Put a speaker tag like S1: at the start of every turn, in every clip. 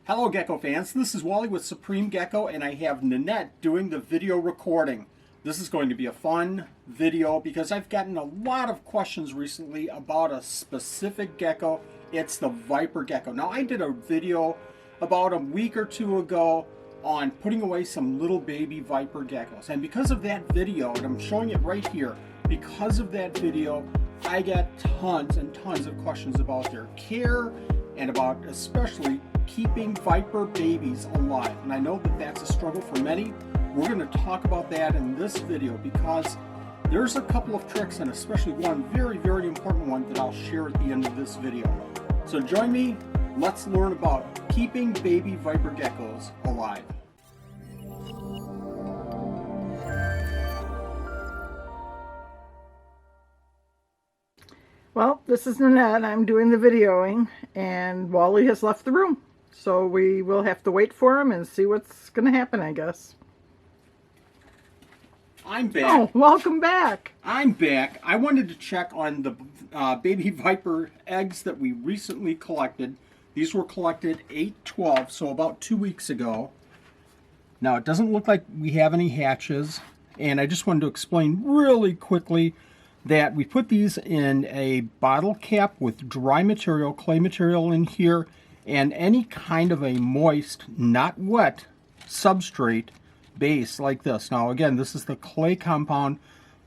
S1: Hello Gecko fans, this is Wally with Supreme Gecko and I have Nanette doing the video recording. This is going to be a fun video because I've gotten a lot of questions recently about a specific gecko. It's the Viper Gecko. Now I did a video about a week or two ago on putting away some little baby Viper Geckos, and because of that video, and I'm showing it right here, because of that video I got tons and tons of questions about their care and about especially keeping Viper babies alive. And I know that that's a struggle for many. We're going to talk about that in this video because there's a couple of tricks, and especially one very, very important one that I'll share at the end of this video. So join me, let's learn about keeping baby Viper Geckos alive.
S2: Well, this is Nanette. I'm doing the videoing, and Wally has left the room. So we will have to wait for him and see what's going to happen, I guess.
S1: I'm back.
S2: Oh, welcome back.
S1: I'm back. I wanted to check on the baby Viper eggs that we recently collected. These were collected 8/12, so about 2 weeks ago. Now, it doesn't look like we have any hatches, and I just wanted to explain really quickly that we put these in a bottle cap with dry material, clay material in here, and any kind of a moist, not wet, substrate base like this. Now again, this is the clay compound.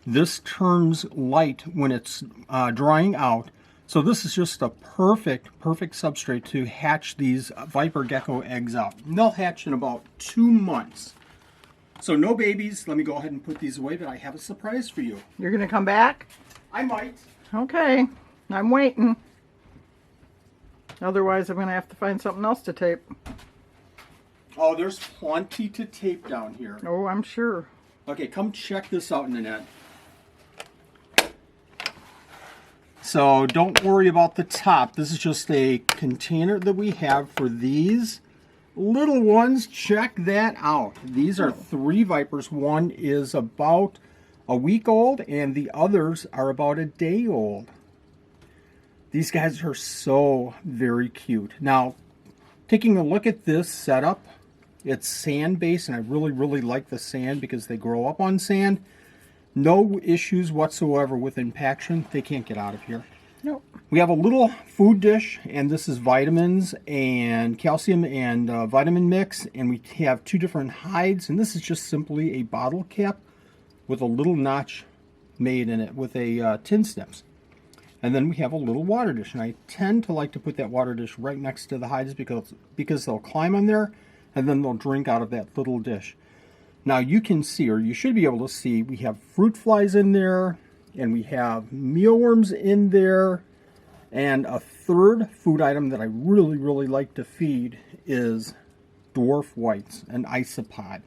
S1: This turns light when it's drying out. So this is just a perfect substrate to hatch these Viper Gecko eggs out. And they'll hatch in about 2 months. So no babies. Let me go ahead and put these away, but I have a surprise for you.
S2: You're going to come back?
S1: I might.
S2: Okay. I'm waiting. Otherwise, I'm going to have to find something else to tape.
S1: Oh, there's plenty to tape down here.
S2: Oh, I'm sure.
S1: Okay, come check this out, Nanette. So don't worry about the top. This is just a container that we have for these little ones. Check that out. These are 3 Vipers. One is about a week old and the others are about a day old. These guys are so very cute. Now, taking a look at this setup, it's sand-based, and I really like the sand because they grow up on sand. No issues whatsoever with impaction. They can't get out of here.
S2: Nope.
S1: We have a little food dish, and this is vitamins and calcium and vitamin mix, and we have 2 different hides, and this is just simply a bottle cap with a little notch made in it with a tin snips. And then we have a little water dish, and I tend to like to put that water dish right next to the hides because they'll climb on there and then they'll drink out of that little dish. Now you can see, or you should be able to see, we have fruit flies in there, and we have mealworms in there, and a third food item that I really like to feed is dwarf whites, an isopod.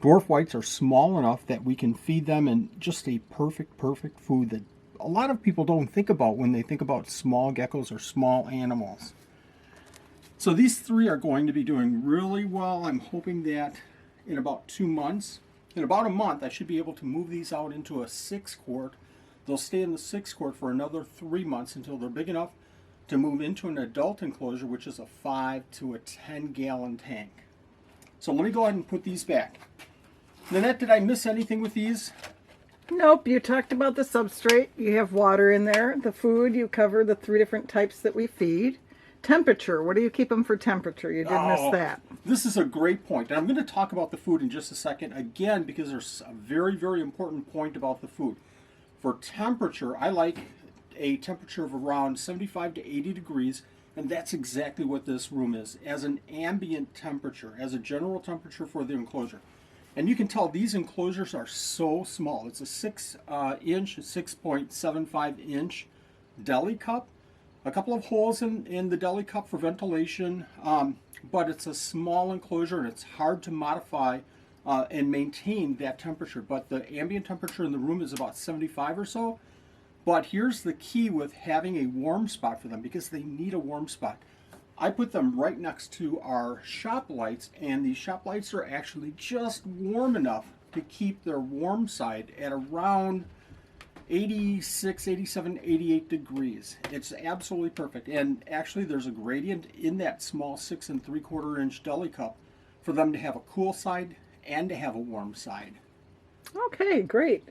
S1: Dwarf whites are small enough that we can feed them in just a perfect food that a lot of people don't think about when they think about small geckos or small animals. So these 3 are going to be doing really well. I'm hoping that in about 2 months, in about a month, I should be able to move these out into a 6-quart. They'll stay in the 6-quart for another 3 months until they're big enough to move into an adult enclosure, which is a 5 to a 10-gallon tank. So let me go ahead and put these back. Nanette, did I miss anything with these?
S2: Nope, you talked about the substrate. You have water in there. The food, you cover the 3 different types that we feed. Temperature, what do you keep them for temperature? You did miss that.
S1: This is a great point. And I'm going to talk about the food in just a second again because there's a very important point about the food. For temperature, I like a temperature of around 75 to 80 degrees, and that's exactly what this room is, as an ambient temperature, as a general temperature for the enclosure. And you can tell these enclosures are so small. It's a 6-inch, 6.75 inch deli cup. A couple of holes in the deli cup for ventilation, but it's a small enclosure and it's hard to modify and maintain that temperature. But the ambient temperature in the room is about 75 or so. But here's the key with having a warm spot for them, because they need a warm spot. I put them right next to our shop lights, and these shop lights are actually just warm enough to keep their warm side at around 86, 87, 88 degrees. It's absolutely perfect. And actually there's a gradient in that small 6 3/4 inch deli cup for them to have a cool side and to have a warm side.
S2: Okay, great.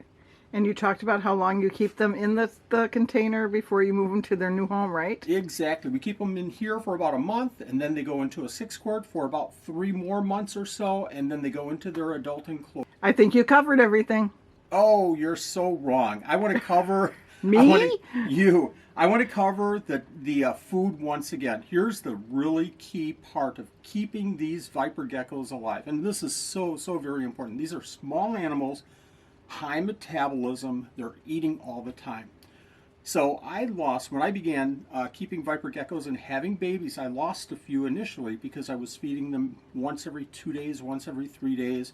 S2: And you talked about how long you keep them in the container before you move them to their new home, right?
S1: Exactly. We keep them in here for about a month, and then they go into a 6-quart for about 3 more months or so, and then they go into their adult enclosure.
S2: I think you covered everything.
S1: Oh, you're so wrong. I want to cover
S2: Me?
S1: I want to cover the food once again. Here's the really key part of keeping these Viper geckos alive, and this is so very important. These are small animals, high metabolism. They're eating all the time. So when I began keeping Viper geckos and having babies, I lost a few initially because I was feeding them once every 2 days, once every 3 days.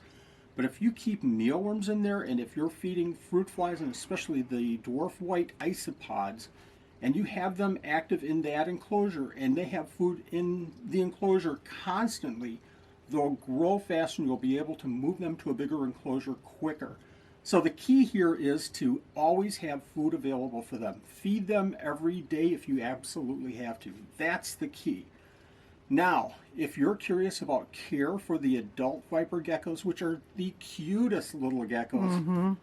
S1: But if you keep mealworms in there, and if you're feeding fruit flies, and especially the dwarf white isopods, and you have them active in that enclosure, and they have food in the enclosure constantly, they'll grow faster and you'll be able to move them to a bigger enclosure quicker. So the key here is to always have food available for them. Feed them every day if you absolutely have to. That's the key. Now, if you're curious about care for the adult Viper geckos, which are the cutest little geckos,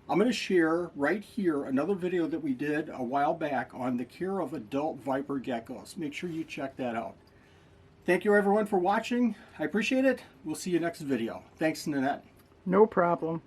S1: I'm going to share right here another video that we did a while back on the care of adult Viper geckos. Make sure you check that out. Thank you everyone for watching. I appreciate it. We'll see you next video. Thanks, Nanette.
S2: No problem.